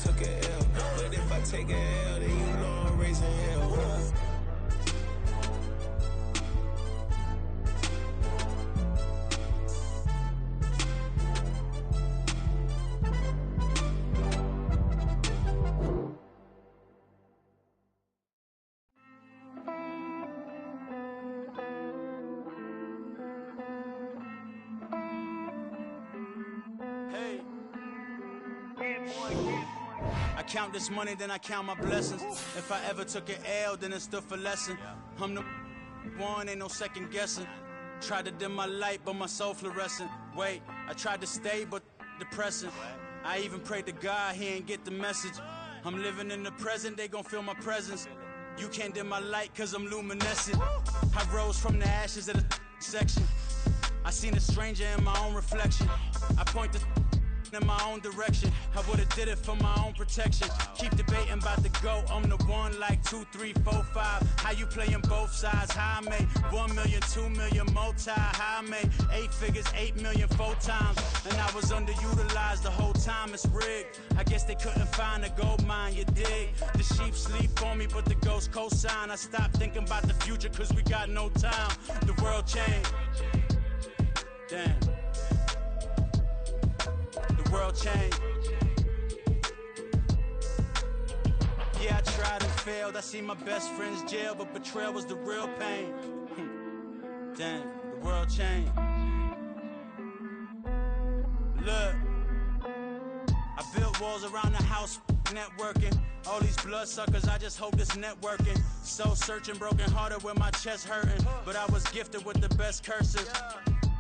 took an L. But if I take an L, then you know I'm raising hell. I count this money, then I count my blessings. If I ever took an L, then it stood for lesson. I'm the one, ain't no second guessing. Tried to dim my light, but my soul fluorescent. Wait, I tried to stay, but depressing. I even prayed to God, he ain't get the message. I'm living in the present, they gon' feel my presence. You can't dim my light, cause I'm luminescent. I rose from the ashes of the section. I seen a stranger in my own reflection. I point the in my own direction. I would've did it for my own protection. Keep debating about the GOAT. I'm the one like 2, 3, 4, 5. How you playing both sides? How I made 1 million, 2 million, multi. How I made 8 figures, 8 million, 4 times. And I was underutilized the whole time. It's rigged. I guess they couldn't find a gold mine, you dig? The sheep sleep on me, but the ghost cosign. I stopped thinking about the future, cause we got no time. The world changed. Damn. The world changed. Yeah, I tried and failed. I seen my best friends jail, but betrayal was the real pain. Damn, the world changed. Look, I built walls around the house, networking. All these bloodsuckers, I just hope this networking. Soul searching, broken hearted with my chest hurting. But I was gifted with the best curses.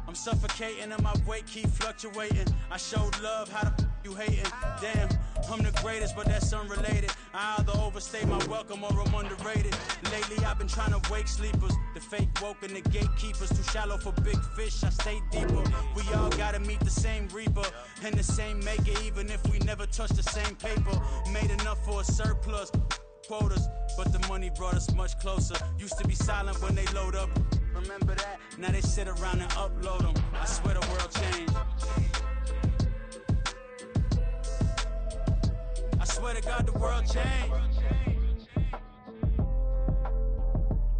I'm suffocating and my weight keep fluctuating. I showed love, how the you hating? Damn, I'm the greatest, but that's unrelated. I either overstay my welcome or I'm underrated. Lately I've been trying to wake sleepers. The fake woke and the gatekeepers. Too shallow for big fish, I stay deeper. We all gotta meet the same reaper and the same maker, even if we never touch the same paper. Made enough for a surplus quotas, but the money brought us much closer. Used to be silent when they load up. Remember that? Now they sit around and upload them. I swear the world changed. I swear to God the world changed.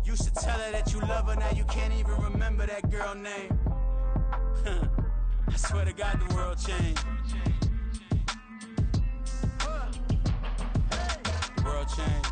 Used to tell her that you love her, now you can't even remember that girl name. I swear to God the world changed. The world changed.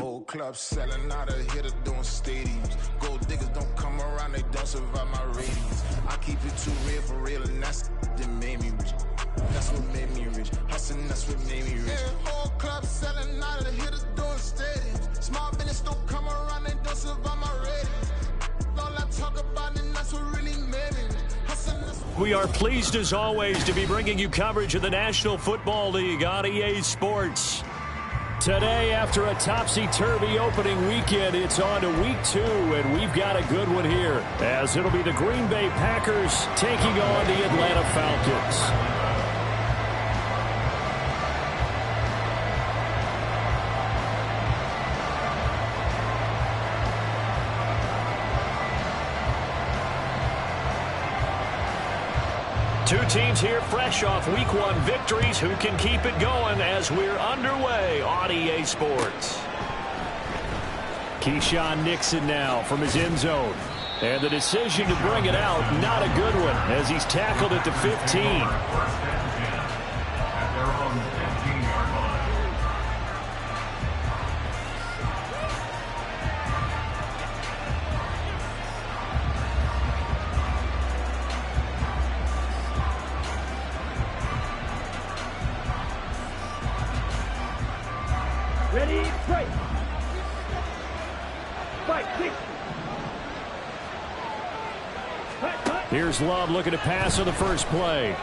Whole club selling out of hitter doing stadiums. Gold diggers don't come around, they don't survive my ratings. I keep it too real for real, and that's that made me rich. That's what made me rich. Hustling, that's what made me rich. Yeah, whole club selling out of the hitters doing stadiums. Small business don't come around, they don't survive my ratings. All I talk about, and that's what really made me rich. We are pleased as always to be bringing you coverage of the National Football League on EA Sports. Today, after a topsy-turvy opening weekend, it's on to week 2, and we've got a good one here, as it'll be the Green Bay Packers taking on the Atlanta Falcons. Two teams here fresh off Week 1 victories. Who can keep it going as we're underway on EA Sports? Keyshawn Nixon now from his end zone. And the decision to bring it out, not a good one, as he's tackled at the 15. Ready, break. Fight, kick. Here's Love looking to pass on the first play.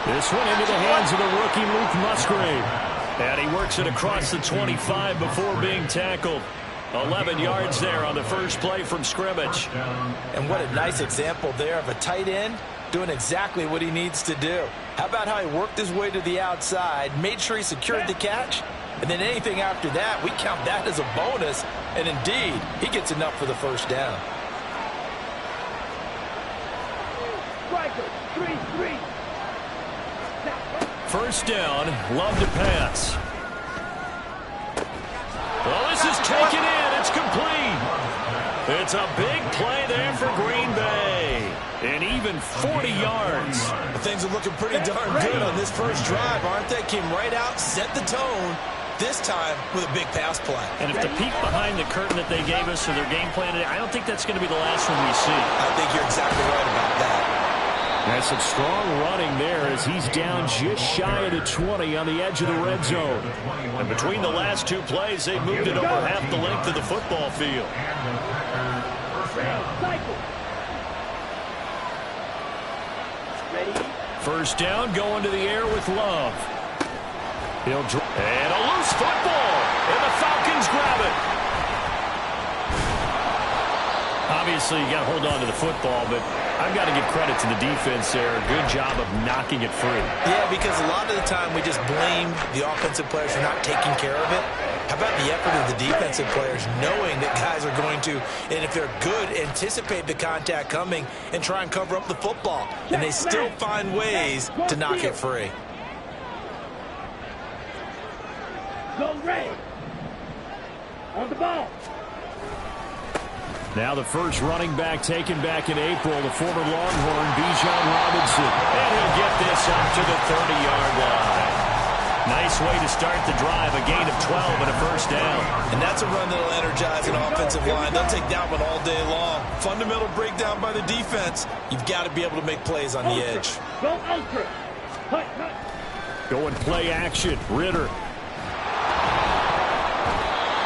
This one into the hands of the rookie Luke Musgrave. And he works it across the 25 before being tackled. 11 yards there on the first play from scrimmage. And what a nice example there of a tight end doing exactly what he needs to do. How about how he worked his way to the outside, made sure he secured the catch, and then anything after that, we count that as a bonus. And indeed, he gets enough for the first down. First down, Love to pass. Well, this is taken in. It's complete. It's a big play there for Green Bay. And even 40 yards. Things are looking pretty darn good on this first drive, aren't they? Came right out, set the tone, this time with a big pass play. And if the peek behind the curtain that they gave us for their game plan, I don't think that's going to be the last one we see. I think you're exactly right about that. That's some strong running there as he's down just shy of the 20 on the edge of the red zone. And between the last two plays, they moved it over half the length of the football field. First down, going to the air with Love. And a loose football, and the Falcons grab it. Obviously, you got to hold on to the football, but I've got to give credit to the defense there. Good job of knocking it free. Yeah, because a lot of the time we just blame the offensive players for not taking care of it. How about the effort of the defensive players knowing that guys are going to, and if they're good, anticipate the contact coming and try and cover up the football. And they still find ways to knock it free. Go Ray. On the ball. Now the first running back taken back in April, the former Longhorn, Bijan Robinson. And he'll get this up to the 30-yard line. Nice way to start the drive, a gain of 12 and a first down. And that's a run that'll energize an offensive line. They'll take that one all day long. Fundamental breakdown by the defense. You've got to be able to make plays on the edge. Go ultra. Cut. Going play action, Ritter.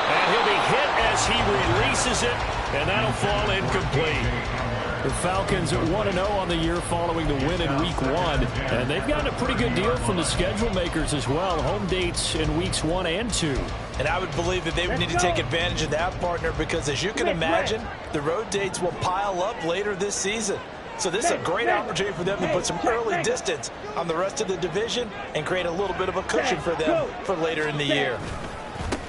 And he'll be hit as he releases it, and that'll fall incomplete. The Falcons at 1-0 on the year following the win in Week 1. And they've gotten a pretty good deal from the schedule makers as well. Home dates in Weeks 1 and 2. And I would believe that they would need to take advantage of that, partner, because as you can imagine, the road dates will pile up later this season. So this is a great opportunity for them to put some early distance on the rest of the division and create a little bit of a cushion for them for later in the year.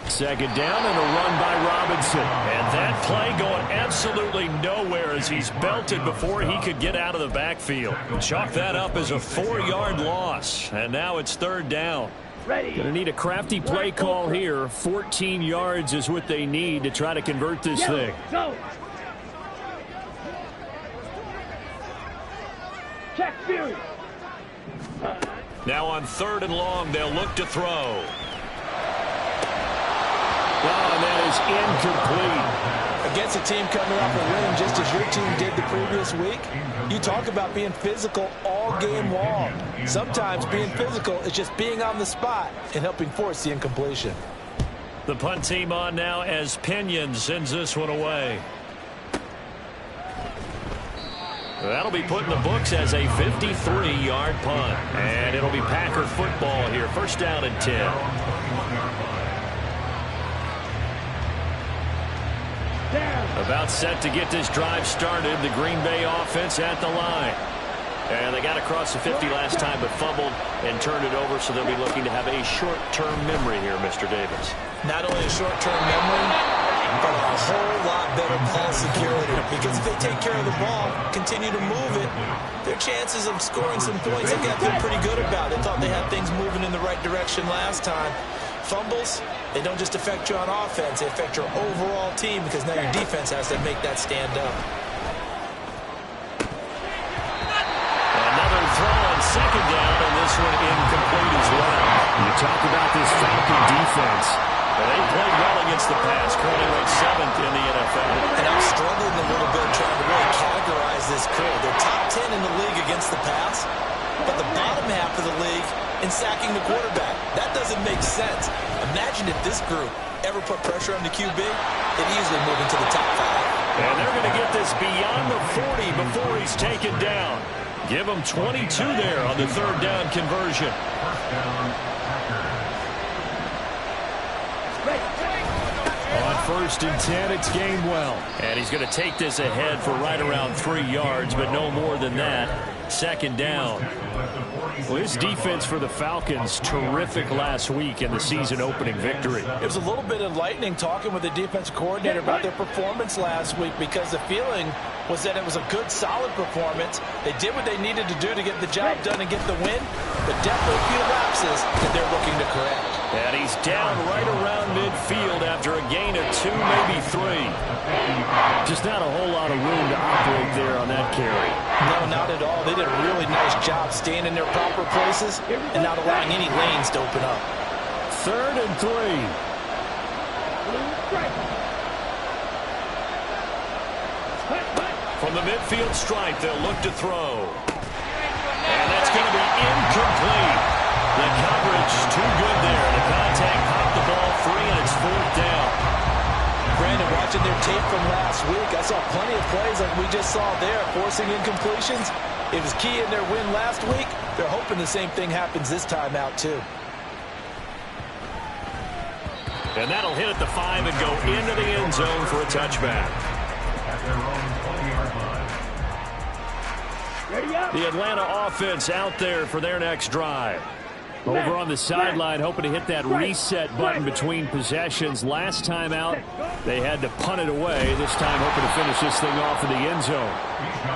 Second down and a run by Robinson. And that play going absolutely nowhere as he's belted before he could get out of the backfield. Chalk that up as a 4-yard loss. And now it's third down. Going to need a crafty play call here. 14 yards is what they need to try to convert this thing. Check Fury. Now on 3rd and long, they'll look to throw. Oh, and that is incomplete. Against a team coming off a win just as your team did the previous week, you talk about being physical all game long. Sometimes being physical is just being on the spot and helping force the incompletion. The punt team on now as Pinion sends this one away. That'll be put in the books as a 53-yard punt. And it'll be Packer football here. First down and 10. About set to get this drive started. The Green Bay offense at the line. And they got across the 50 last time but fumbled and turned it over, so they'll be looking to have a short-term memory here, Mr. Davis. Not only a short-term memory, but a whole lot better ball security. Because if they take care of the ball, continue to move it, their chances of scoring some points, they've got to feel pretty good about. They thought they had things moving in the right direction last time. Fumbles, they don't just affect you on offense, they affect your overall team because now your defense has to make that stand up. Another throw on second down, and this one incomplete as well. You talk about this Falcon defense. Well, they played well against the pass, currently ranked 7th in the NFL. And I'm struggling a little bit trying to really categorize this crew. They're top 10 in the league against the pass, but the bottom half of the league in sacking the quarterback. That doesn't make sense. Imagine if this group ever put pressure on the QB, they'd easily move into the top 5. And they're going to get this beyond the 40 before he's taken down. Give them 22 there on the third down conversion. On 1st and 10, it's Gainwell. And he's going to take this ahead for right around 3 yards, but no more than that. 2nd down. Well, his defense for the Falcons, terrific last week in the season-opening victory. It was a little bit enlightening talking with the defensive coordinator about their performance last week, because the feeling was that it was a good, solid performance. They did what they needed to do to get the job done and get the win, but definitely a few lapses that they're looking to correct. And he's down right around midfield after a gain of 2, maybe 3. Just not a whole lot of room to operate there on that carry. No, not at all. They did a really nice job staying in their proper places and not allowing any lanes to open up. 3rd and 3. From the midfield stripe, they'll look to throw. And that's going to be incomplete. The coverage too good there. The contact popped the ball free, and it's 4th down. Brandon, watching their tape from last week, I saw plenty of plays like we just saw there, forcing incompletions. It was key in their win last week. They're hoping the same thing happens this time out, too. And that'll hit at the 5 and go into the end zone for a touchback. The Atlanta offense out there for their next drive. Over on the sideline, hoping to hit that reset button between possessions. Last time out, they had to punt it away. This time, hoping to finish this thing off in the end zone.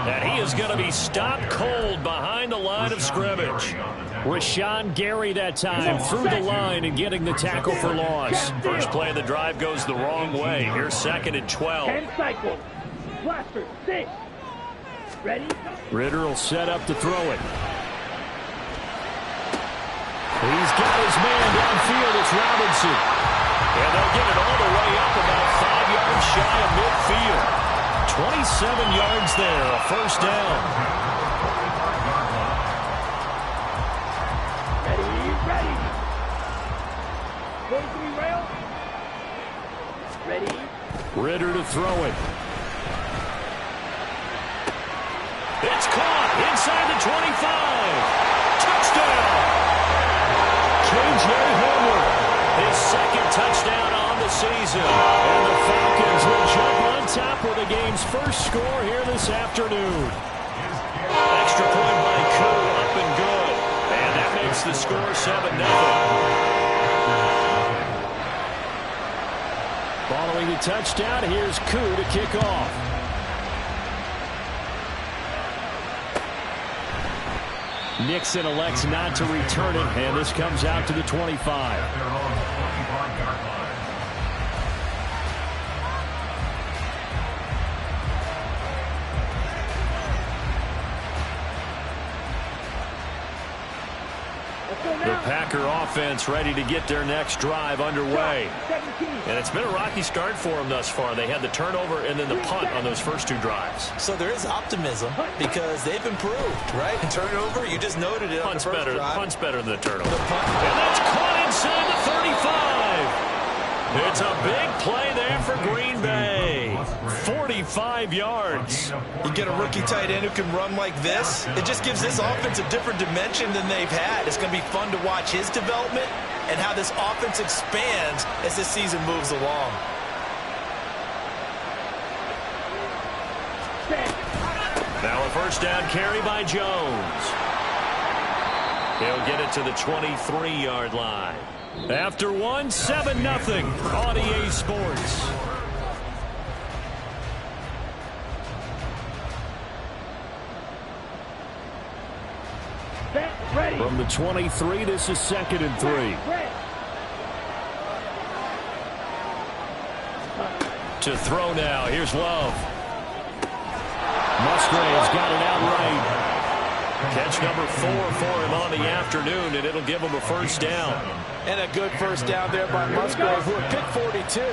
And he is going to be stopped cold behind the line of scrimmage. Rashawn Gary that time through the line and getting the tackle for loss. First play of the drive goes the wrong way. Here's 2nd and 12. 10 cycles. Blaster, 6. Ready? Ritter will set up to throw it. He's got his man downfield. It's Robinson. And they'll get it all the way up about 5 yards shy of midfield. 27 yards there, a 1st down. Ready. 43 rail. Ready. Ritter to throw it. It's caught inside the 25. Touchdown. J.J. Hamler, his 2nd touchdown on the season. And the Falcons will jump on top with the game's first score here this afternoon. Extra point by Koo, up and good. And that makes the score 7-0. Following the touchdown, here's Koo to kick off. Nixon elects not to return it, and this comes out to the 25. The Packer offense ready to get their next drive underway. And it's been a rocky start for them thus far. They had the turnover and then the punt on those first 2 drives. So there is optimism because they've improved, right? Turnover, you just noted it on the first drive. Punt's better than the turnover. And that's caught inside the 35. It's a big play there for Green Bay. 45 yards. You get a rookie tight end who can run like this. It just gives this offense a different dimension than they've had. It's going to be fun to watch his development and how this offense expands as this season moves along. Now a 1st down carry by Jones. He'll get it to the 23-yard line. After 1, 7-0 on EA Sports. Ready. From the 23, this is 2nd and 3. To throw now, here's Love. Musgrave's got it outright. Catch number 4 for him on the afternoon, and it'll give him a 1st down. And a good 1st down there by Musgrave, who at pick 42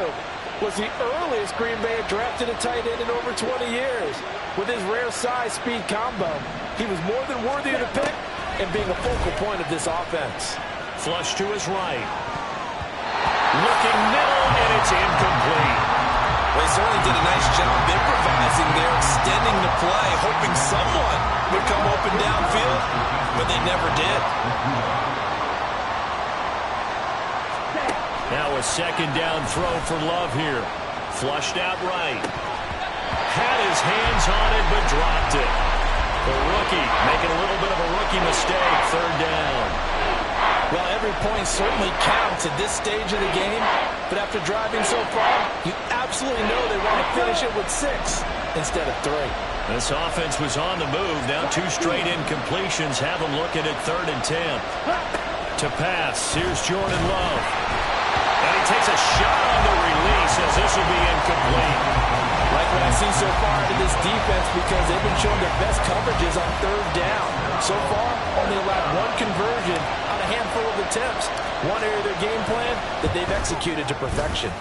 was the earliest Green Bay had drafted a tight end in over 20 years. With his rare size speed combo, he was more than worthy of the pick and being a focal point of this offense. Flush to his right. Looking middle, and it's incomplete. Well, they certainly did a nice job improvising there, extending the play, hoping someone would come open downfield, but they never did. Now a second down throw for Love here. Flushed out right. Had his hands on it, but dropped it. The rookie making a little bit of a rookie mistake. Third down. Well, every point certainly counts at this stage of the game, but after driving so far, you absolutely know they want to finish it with 6 instead of 3. This offense was on the move. Now 2 straight incompletions have them looking at 3rd and 10. To pass, here's Jordan Love. And he takes a shot on the release as this will be incomplete. Like what I've seen so far out of this defense, because they've been showing their best coverages on 3rd down. So far, only allowed 1 conversion on a handful of attempts. One area of their game plan that they've executed to perfection.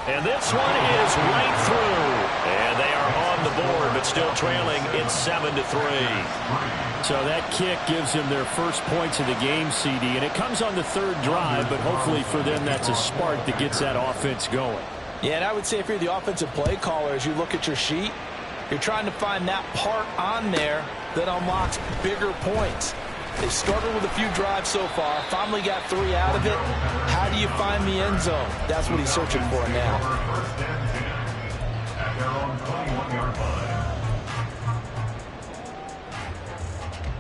And this one is right through. And they are on the board, but still trailing. It's 7-3. So that kick gives them their first points of the game, CD. And it comes on the 3rd drive, but hopefully for them that's a spark that gets that offense going. Yeah, and I would say if you're the offensive play caller, as you look at your sheet, you're trying to find that part on there that unlocks bigger points. They've struggled with a few drives so far, finally got 3 out of it. How do you find the end zone? That's what he's searching for now.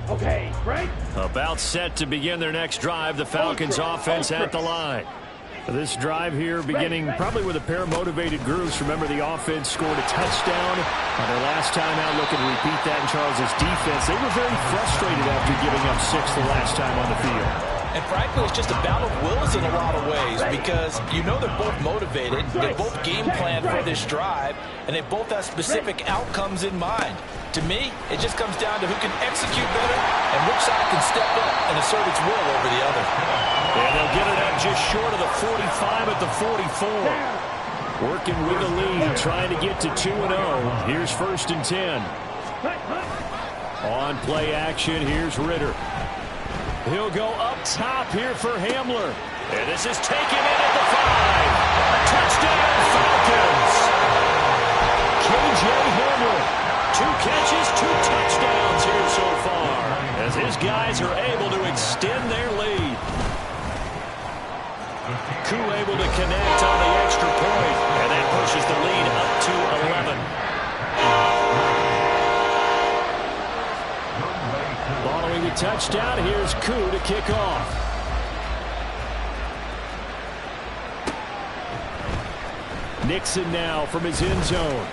Okay, Frank. About set to begin their next drive, the Falcons offense at the line. This drive here beginning probably with a pair of motivated grooves. Remember, the offense scored a touchdown on their last time out, looking to repeat that in Charles' defense. They were very frustrated after giving up 6 the last time on the field. And frankly, it's just a battle of wills in a lot of ways, because you know they're both motivated, they both game plan for this drive, and they both have specific outcomes in mind. To me, it just comes down to who can execute better and which side can step up and assert its will over the other. And they'll get it out just short of the 45 at the 44. Working with the lead, trying to get to 2-0. Here's 1st and 10. On play action, here's Ritter. He'll go up top here for Hamler. And this is taken in at the 5. Touchdown, Falcons. K.J. Hamler. 2 catches, 2 touchdowns here so far, as his guys are able to extend their lead. Koo able to connect on the extra point, and that pushes the lead up to 11. Following the touchdown, here's Koo to kick off. Nixon now from his end zone.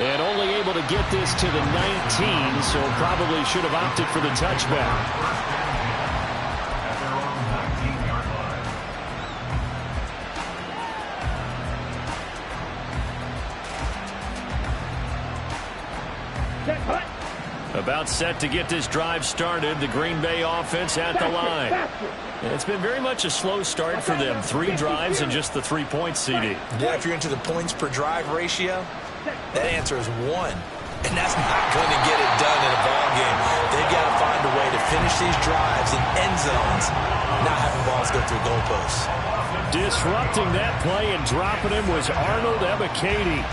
And only able to get this to the 19, so probably should have opted for the touchback. About set to get this drive started, the Green Bay offense at the line. And it's been very much a slow start for them. 3 drives and just the 3 points, CD. Yeah, if you're into the points per drive ratio, that answer is 1. And that's not going to get it done in a ball game. They've got to find a way to finish these drives in end zones, not having balls go through goalposts. Disrupting that play and dropping him was Arnold Ebiketie.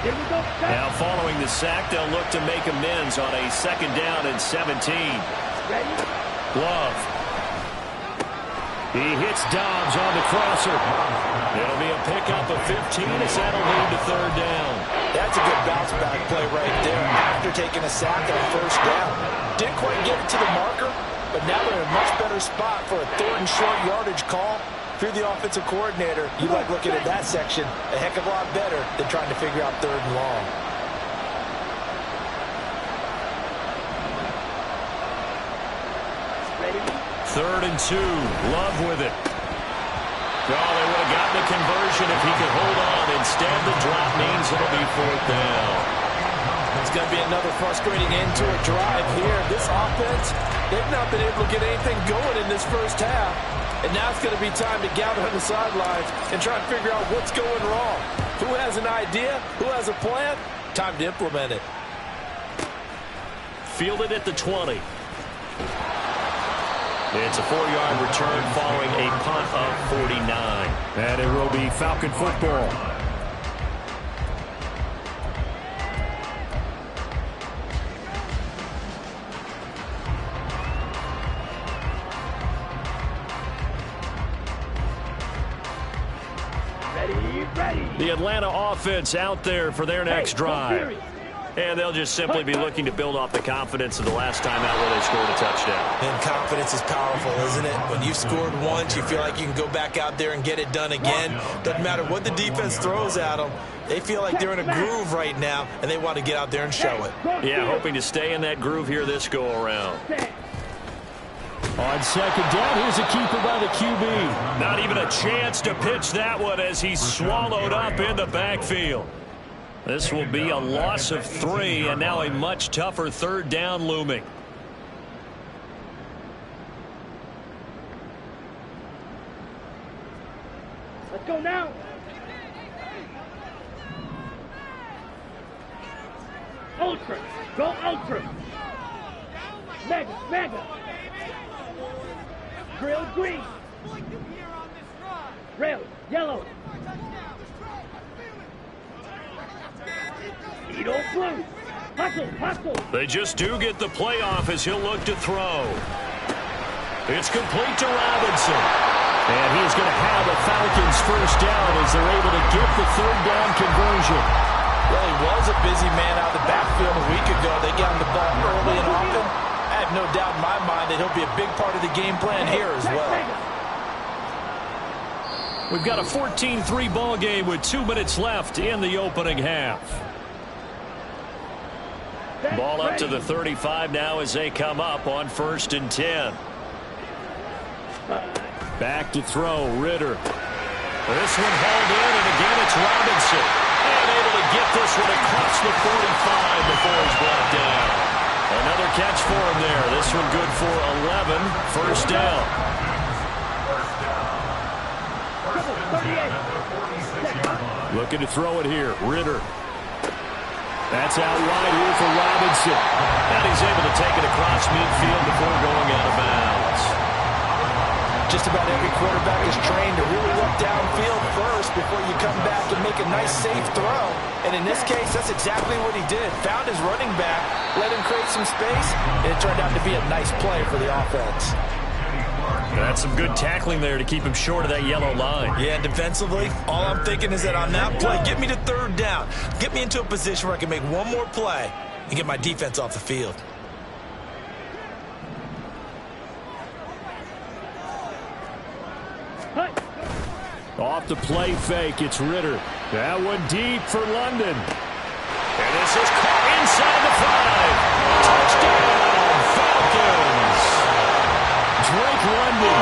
Now following the sack, they'll look to make amends on a 2nd down and 17. Love. He hits Dobbs on the crosser. It'll be a pickup of 15 as that'll lead to 3rd down. That's a good bounce back play right there after taking a sack on 1st down. Didn't quite get it to the marker, but now they're in a much better spot for a 3rd and short yardage call. If you're the offensive coordinator, you like looking at that section a heck of a lot better than trying to figure out 3rd and long. Ready? 3rd and 2. Love with it. Oh, they would have gotten the conversion if he could hold on. Instead, the drop means it'll be 4th down. It's going to be another frustrating end to a drive here. This offense, they've not been able to get anything going in this first half. And now it's going to be time to gather on the sidelines and try and figure out what's going wrong. Who has an idea? Who has a plan? Time to implement it. Fielded at the 20. It's a 4-yard return following a punt of 49. And it will be Falcon football. The Atlanta offense out there for their next drive. And they'll just simply be looking to build off the confidence of the last time out where they scored a touchdown. And confidence is powerful, isn't it? When you've scored once, you feel like you can go back out there and get it done again. Doesn't matter what the defense throws at them. They feel like they're in a groove right now, and they want to get out there and show it. Yeah, hoping to stay in that groove here this go-around. On second down, here's a keeper by the QB. Not even a chance to pitch that one as he's swallowed up in the backfield. This will be a loss of 3, and now a much tougher third down looming. Let's go now. Ultra. Go Ultra. Mega. Drill green. Rail yellow. Edo blue. Hustle. They just do get the playoff as he'll look to throw. It's complete to Robinson. And he is going to have the Falcons first down as they're able to get the third down conversion. Well, he was a busy man out of the backfield a week ago. They got him the ball early and often. I have no doubt in my mind that he'll be a big part of the game plan here as well. We've got a 14-3 ball game with 2 minutes left in the opening half. Ball up to the 35 now as they come up on 1st and 10. Back to throw, Ritter. This one hauled in, and again it's Robinson. And able to get this one across the 45 before he's brought down. Another catch for him there. This one good for 11. First down. Looking to throw it here. Ritter. That's out wide here for Robinson. And he's able to take it across midfield before going out of bounds. Just about every quarterback is trained to really look downfield first before you come back and make a nice, safe throw. And in this case, that's exactly what he did. Found his running back, let him create some space, and it turned out to be a nice play for the offense. That's some good tackling there to keep him short of that yellow line. Yeah, defensively, all I'm thinking is that on that play, get me to third down. Get me into a position where I can make one more play and get my defense off the field. Off the play fake, it's Ritter. That one deep for London. And this is caught inside the 5. Touchdown, Falcons. Drake London,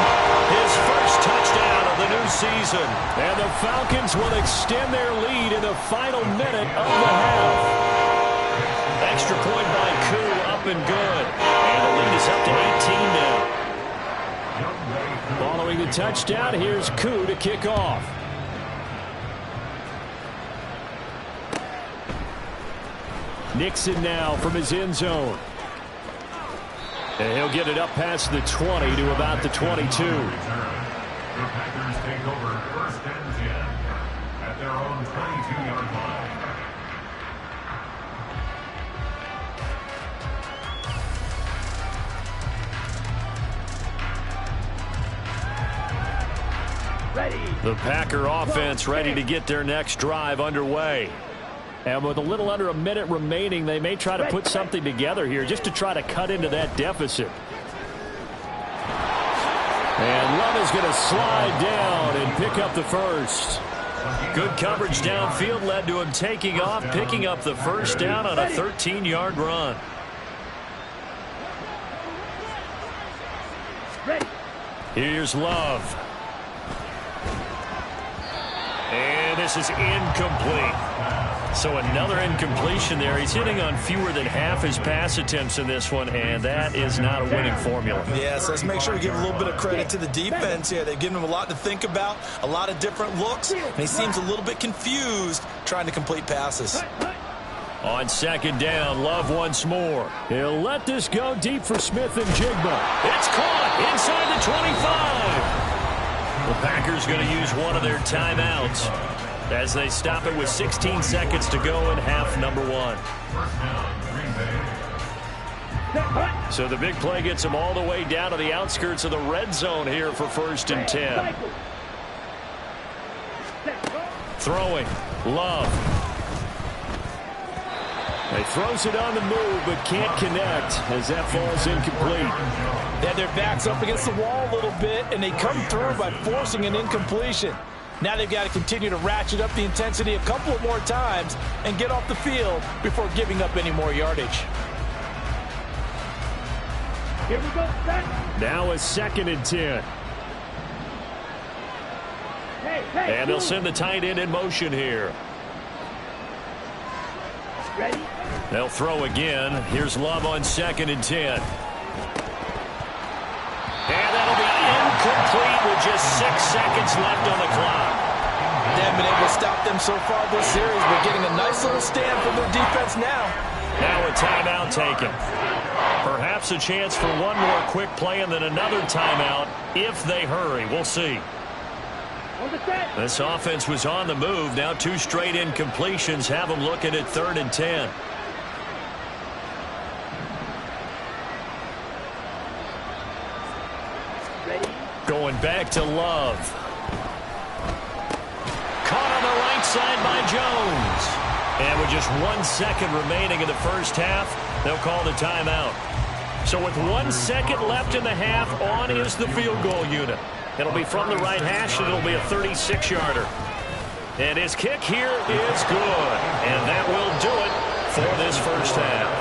his first touchdown of the new season. And the Falcons will extend their lead in the final minute of the half. Extra point by Koo, up and good. And the lead is up to 18 now. Following the touchdown, here's Koo to kick off. Nixon now from his end zone. And he'll get it up past the 20 to about the 22. The Packers take over 1st and 10 at their own 22-yard line. The Packer offense ready to get their next drive underway. And with a little under a minute remaining, they may try to put something together here just to try to cut into that deficit. And Love is going to slide down and pick up the first. Good coverage downfield led to him taking off, picking up the first down on a 13-yard run. Here's Love. And this is incomplete. So another incompletion there. He's hitting on fewer than half his pass attempts in this one, and that is not a winning formula. Yeah, so let's make sure we give a little bit of credit to the defense here. They've given him a lot to think about, a lot of different looks, and he seems a little bit confused trying to complete passes. On second down, Love once more. He'll let this go deep for Smith and Jigba. It's caught inside the 25. The Packers going to use one of their timeouts as they stop it with 16 seconds to go in half number 1. So the big play gets them all the way down to the outskirts of the red zone here for 1st and 10. Throwing, Love. He throws it on the move, but can't connect as that falls incomplete. They had their backs up against the wall a little bit, and they come through by forcing an incompletion. Now they've got to continue to ratchet up the intensity a couple of more times and get off the field before giving up any more yardage. Here we go, set. Now a 2nd and 10. Hey, And they'll send the tight end in motion here. ready? They'll throw again. Here's Love on 2nd and 10. And that'll be incomplete with just 6 seconds left on the clock. They haven't been able to stop them so far this series, but getting a nice little stand from their defense now. Now a timeout taken. Perhaps a chance for one more quick play and then another timeout if they hurry. We'll see. This offense was on the move. Now 2 straight incompletions have them looking at 3rd and 10. Ready? Going back to Love. Caught on the right side by Jones. And with just 1 second remaining in the first half, they'll call the timeout. So with 1 second left in the half, on is the field goal unit. It'll be from the right hash, and it'll be a 36-yarder. And his kick here is good. And that will do it for this first half.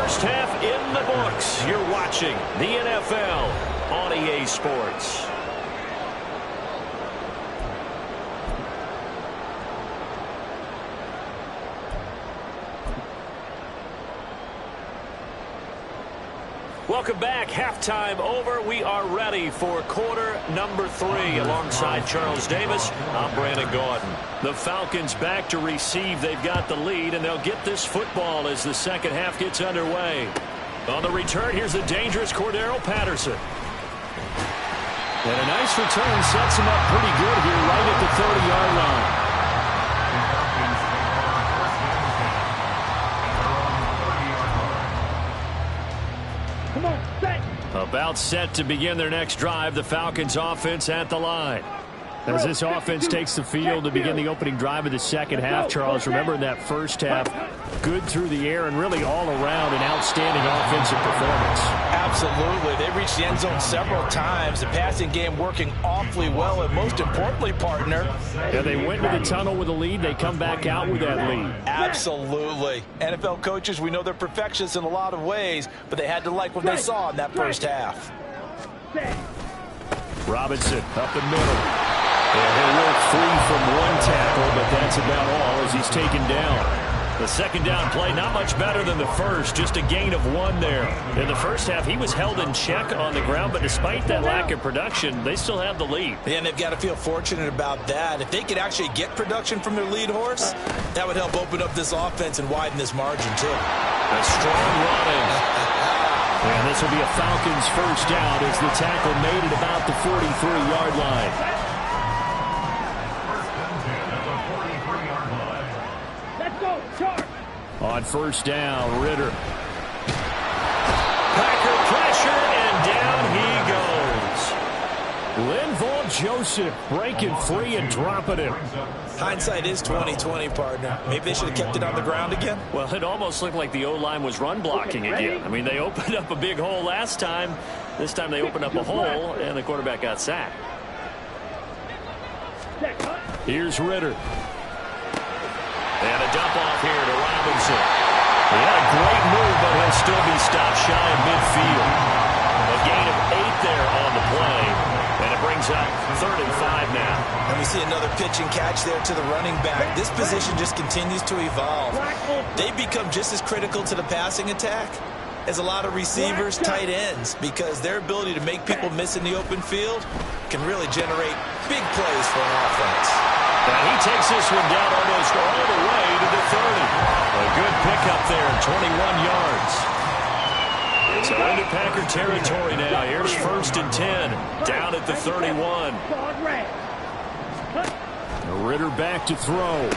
First half in the books. You're watching the NFL on EA Sports. Welcome back. Halftime over. We are ready for quarter number 3. Alongside Charles Davis, I'm Brandon Gaudin. The Falcons back to receive. They've got the lead, and they'll get this football as the second half gets underway. On the return, here's the dangerous Cordero Patterson. And a nice return sets him up pretty good here right at the 30-yard line. About set to begin their next drive. The Falcons offense at the line. As this offense takes the field to begin the opening drive of the second half, Charles, remember in that first half, good through the air and really all around an outstanding offensive performance. Absolutely. They reached the end zone several times. The passing game working awfully well, and most importantly, partner. Yeah, they went to the tunnel with a lead. They come back out with that lead. Absolutely. NFL coaches, we know they're perfectionists in a lot of ways, but they had to like what they saw in that first half. Robinson up the middle. And he'll work free from one tackle, but that's about all as he's taken down. The second down play, not much better than the first, just a gain of 1 there. In the first half, he was held in check on the ground, but despite that lack of production, they still have the lead. And they've got to feel fortunate about that. If they could actually get production from their lead horse, that would help open up this offense and widen this margin, too. A strong running. And this will be a Falcons first down as the tackle made at about the 43-yard line. On first down, Ritter. Packer pressure, and down he goes. Linval Joseph breaking free and dropping him. Hindsight is 20/20, partner. Maybe they should have kept it on the ground again. Well, it almost looked like the O-line was run blocking again. I mean, they opened up a big hole last time. This time they opened up a hole, and the quarterback got sacked. Here's Ritter. And a dump off here to Robinson. He had a great move, but he'll still be stopped shy of midfield. A gain of 8 there on the play. And it brings up 3rd and 5 now. And we see another pitch and catch there to the running back. This position just continues to evolve. They become just as critical to the passing attack as a lot of receivers, tight ends, because their ability to make people miss in the open field can really generate big plays for an offense. And he takes this one down almost all the way to the 30. A good pickup there, 21 yards. So into Packer territory now. Here's 1st and 10, down at the 31. Ritter back to throw.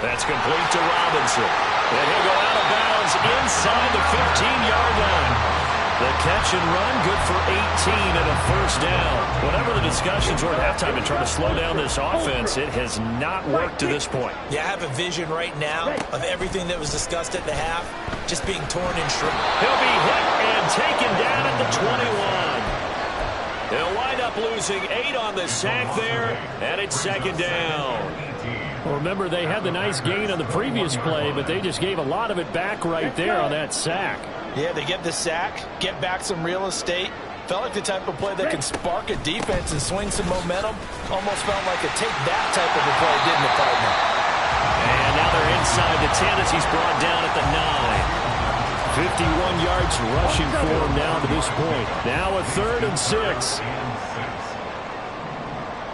That's complete to Robinson. And he'll go out of bounds inside the 15-yard line. The catch and run, good for 18 and a 1st down. Whatever the discussions were at halftime to try to slow down this offense, it has not worked to this point. Yeah, I have a vision right now of everything that was discussed at the half just being torn in shreds. He'll be hit and taken down at the 21. They'll wind up losing 8 on the sack there, and it's 2nd down. Well, remember, they had the nice gain on the previous play, but they just gave a lot of it back right there on that sack. Yeah, they get the sack, get back some real estate. Felt like the type of play that can spark a defense and swing some momentum. Almost felt like a take-that type of a play, didn't it, partner? And now they're inside the 10 as he's brought down at the 9. 51 yards rushing for him now to this point. Now a 3rd and 6.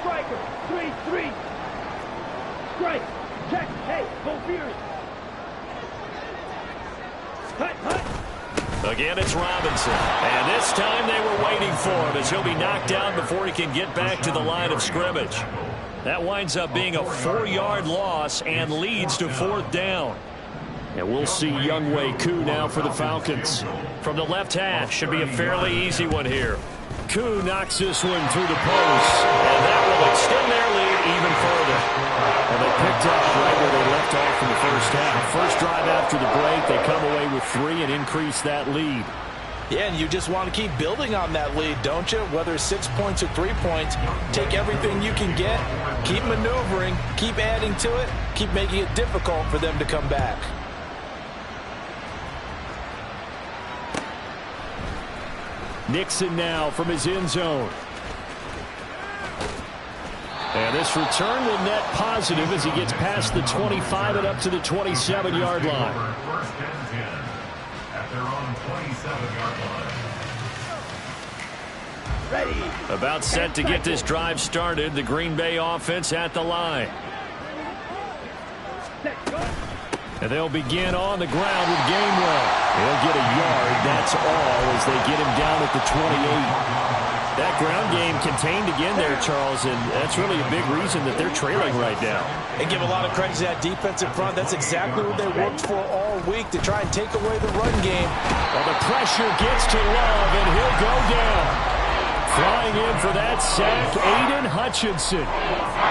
Striker, 3-3. Strike, check, hey, go Fury. Hut, hut. Again, it's Robinson. And this time they were waiting for him as he'll be knocked down before he can get back to the line of scrimmage. That winds up being a 4-yard loss and leads to 4th down. And we'll see Younghoe Koo now for the Falcons. From the left hash, should be a fairly easy one here. Koo knocks this one through the post, and that will extend their lead even further. And they picked up right where they left off in the first half. First drive after the break, they come away with 3 and increase that lead. Yeah, and you just want to keep building on that lead, don't you? Whether 6 points or 3 points, take everything you can get, keep maneuvering, keep adding to it, keep making it difficult for them to come back. Nixon now from his end zone. And this return will net positive as he gets past the 25 and up to the 27-yard line. 1st and 10 at their own 27-yard line. Ready. About set to get this drive started. The Green Bay offense at the line. Set, go. And they'll begin on the ground with Gainwell. He'll get a yard, that's all, as they get him down at the 28. That ground game contained again there, Charles, and that's really a big reason that they're trailing right now. And give a lot of credit to that defensive front. That's exactly what they worked for all week, to try and take away the run game. Well, the pressure gets to Love, and he'll go down. Flying in for that sack, Aiden Hutchinson.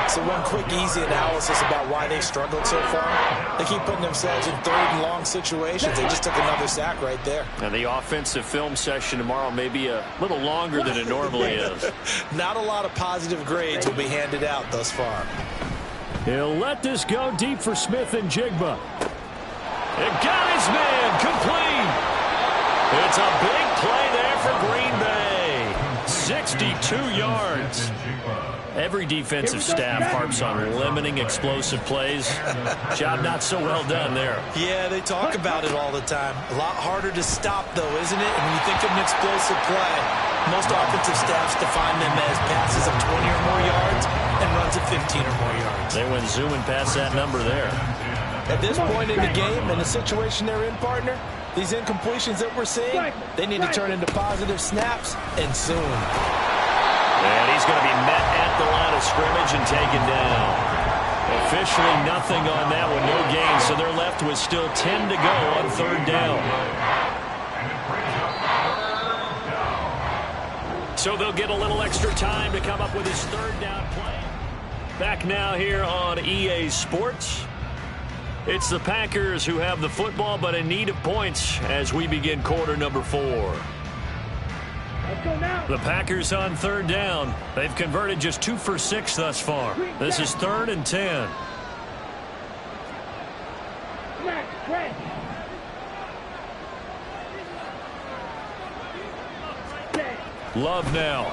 So one quick, easy analysis about why they struggled so far. They keep putting themselves in 3rd and long situations. They just took another sack right there. And the offensive film session tomorrow may be a little longer than it normally is. Not a lot of positive grades will be handed out thus far. He'll let this go deep for Smith and Jigba. It got his man complete. It's a big play there for Green Bay. 62 yards. Every defensive staff harps on limiting explosive plays. Job not so well done there. Yeah, they talk about it all the time. A lot harder to stop, though, isn't it? And when you think of an explosive play, most offensive staffs define them as passes of 20 or more yards and runs of 15 or more yards. They went zooming past that number there. At this point in the game, in the situation they're in, partner, these incompletions that we're seeing, they need to turn into positive snaps, and soon. And he's going to be met at the line of scrimmage and taken down. Officially nothing on that one, no gain, so they're left with still 10 to go on 3rd down. So they'll get a little extra time to come up with his 3rd down play. Back now here on EA Sports. It's the Packers who have the football, but in need of points as we begin quarter number 4. Let's go now. The Packers on 3rd down. They've converted just 2 for 6 thus far. This is 3rd and 10. Smack, press. Set. Love now.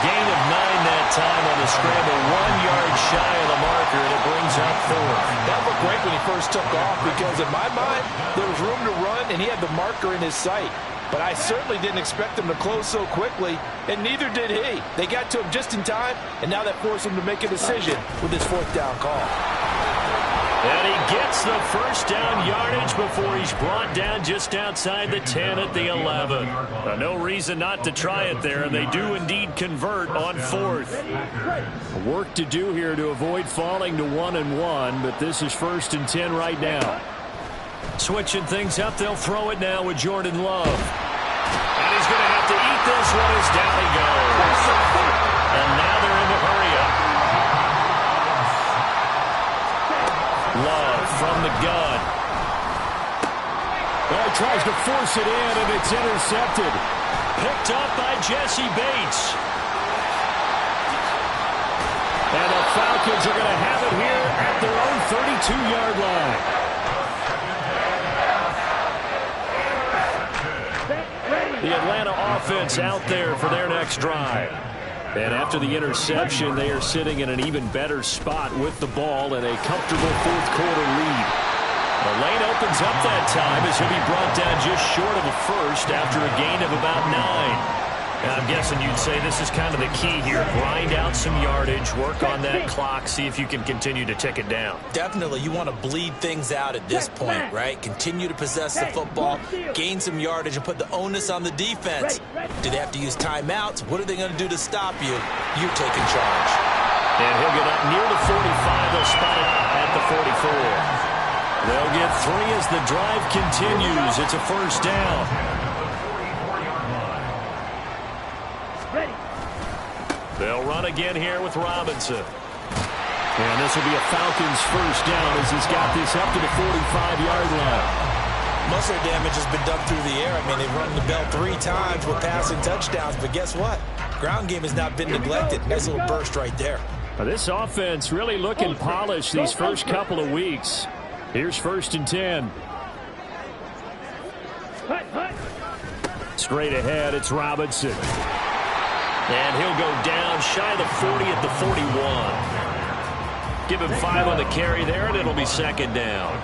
Gain of 9 that time on the scramble. 1 yard shy of the marker, and it brings up 4th. That looked great when he first took off, because in my mind, there was room to run, and he had the marker in his sight. but I certainly didn't expect them to close so quickly, and neither did he. They got to him just in time, and now that forced him to make a decision with his 4th down call. And he gets the first down yardage before he's brought down just outside the 10 at the 11. No reason not to try it there, and they do indeed convert on 4th. Work to do here to avoid falling to 1-1, but this is 1st and 10 right now. Switching things up, they'll throw it now with Jordan Love. And he's going to have to eat this one as down he goes. And now they're in the hurry-up. Love from the gun. Well, he tries to force it in, and it's intercepted. Picked up by Jesse Bates. And the Falcons are going to have it here at their own 32-yard line. The Atlanta offense out there for their next drive. And after the interception, they are sitting in an even better spot with the ball and a comfortable 4th quarter lead. The lane opens up that time as he'll be brought down just short of a first after a gain of about 9. And I'm guessing you'd say this is kind of the key here. Grind out some yardage, work on that clock, see if you can continue to tick it down. Definitely, you want to bleed things out at this point, right? Continue to possess the football, gain some yardage, and put the onus on the defense. Do they have to use timeouts? What are they going to do to stop you? You're taking charge. And he'll get up near the 45. They'll spot it at the 44. They'll get 3 as the drive continues. It's a first down. They'll run again here with Robinson. And this will be a Falcons first down as he's got this up to the 45-yard line. Most of the damage has been done through the air. I mean, they've run the bell 3 times with passing touchdowns, but guess what? Ground game has not been neglected. Nice little burst right there. Now, this offense really looking polished these first couple of weeks. Here's 1st and 10. Straight ahead, it's Robinson. And he'll go down shy of the 40 at the 41. Give him 5 on the carry there, and it'll be 2nd down.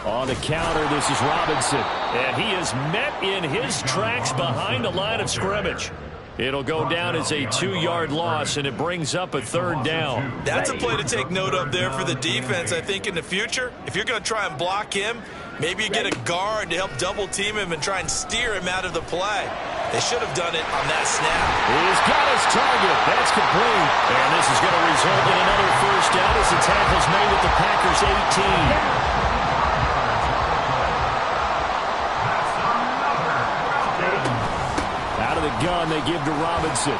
On the counter, this is Robinson. And he is met in his tracks behind the line of scrimmage. It'll go down as a 2-yard loss, and it brings up a 3rd down. That's a play to take note of there for the defense. I think in the future, if you're going to try and block him, maybe you get a guard to help double-team him and try and steer him out of the play. They should have done it on that snap. He's got his target. That's complete. And this is going to result in another first down as the tackle's made at the Packers' 18. Out of the gun, they give to Robinson.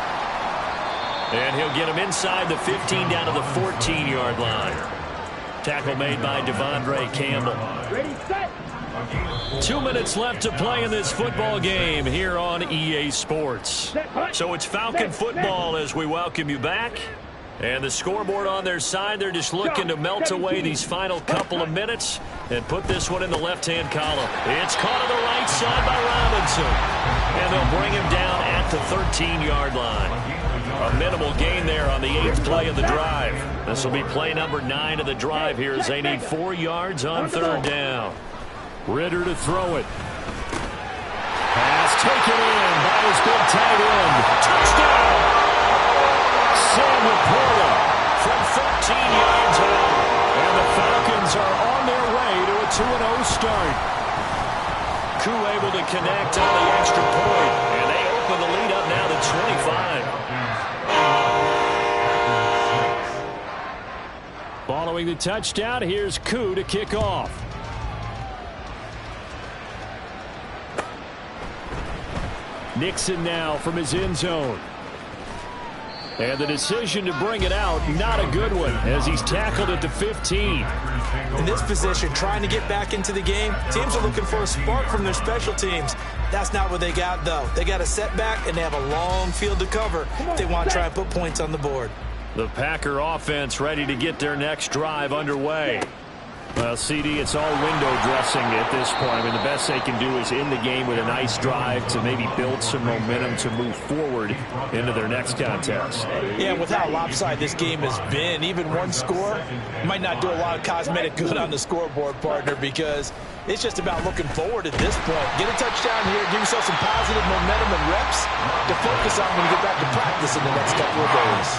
And he'll get him inside the 15 down to the 14-yard line. Tackle made by Devondre Campbell. 2 minutes left to play in this football game here on EA Sports. So it's Falcon football as we welcome you back. And the scoreboard on their side, they're just looking to melt away these final couple of minutes and put this one in the left-hand column. It's caught on the right side by Robinson. And they'll bring him down at the 13-yard line. A minimal gain there on the 8th play of the drive. This will be play number 9 of the drive here as they need 4 yards on 3rd down. Ritter to throw it. Pass taken in by his big tight end. Touchdown! Sam Laporta from 13 yards out. And the Falcons are on their way to a 2-0 start. Koo able to connect on the extra point. And they open the lead up now to 25. Following the touchdown, here's Koo to kick off. Nixon now from his end zone. And the decision to bring it out, not a good one, as he's tackled at the 15. In this position, trying to get back into the game, teams are looking for a spark from their special teams. That's not what they got, though. They got a setback, and they have a long field to cover if they want to try and put points on the board. The Packer offense ready to get their next drive underway. Well, CD, it's all window dressing at this point. I mean, the best they can do is end the game with a nice drive to maybe build some momentum to move forward into their next contest. Yeah, with how lopsided this game has been, even one score might not do a lot of cosmetic good on the scoreboard, partner, because it's just about looking forward at this point. Get a touchdown here, give yourself some positive momentum and reps to focus on when you get back to practice in the next couple of days.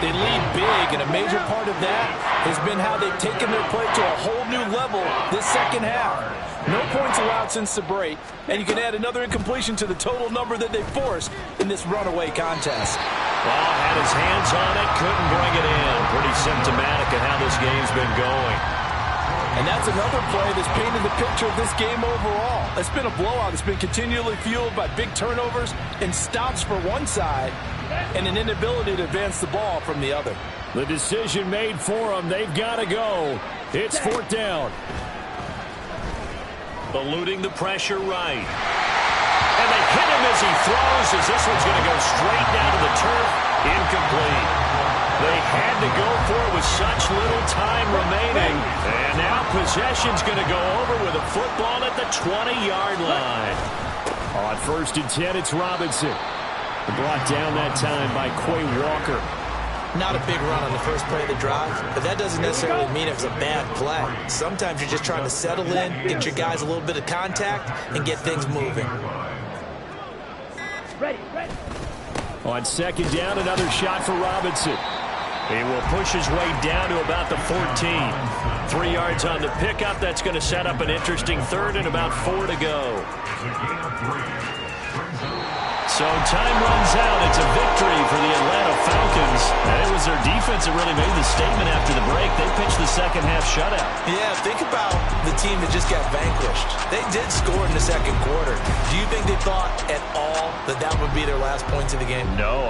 They lead big, and a major part of that has been how they've taken their play to a whole new level this second half. No points allowed since the break, and you can add another incompletion to the total number that they forced in this runaway contest. Well, had his hands on it, couldn't bring it in. Pretty symptomatic of how this game's been going. And that's another play that's painted the picture of this game overall. It's been a blowout. It's been continually fueled by big turnovers and stops for one side and an inability to advance the ball from the other. The decision made for them. They've got to go. It's fourth down. Eluding the pressure right. And they hit him as he throws, as this one's going to go straight down to the turf. Incomplete. They had to go for it with such little time remaining. And now possession's going to go over with a football at the 20-yard line. On 1st and 10, it's Robinson. Brought down that time by Quay Walker. Not a big run on the first play of the drive, but that doesn't necessarily mean it was a bad play. Sometimes you're just trying to settle in, get your guys a little bit of contact, and get things moving. Ready. On 2nd down, another shot for Robinson. He will push his way down to about the 14. 3 yards on the pickup. That's going to set up an interesting 3rd and about 4 to go. So time runs out. It's a victory for the Atlanta Falcons. And it was their defense that really made the statement after the break. They pitched the second half shutout. Yeah, think about the team that just got vanquished. They did score in the second quarter. Do you think they thought at all that that would be their last points of the game? No,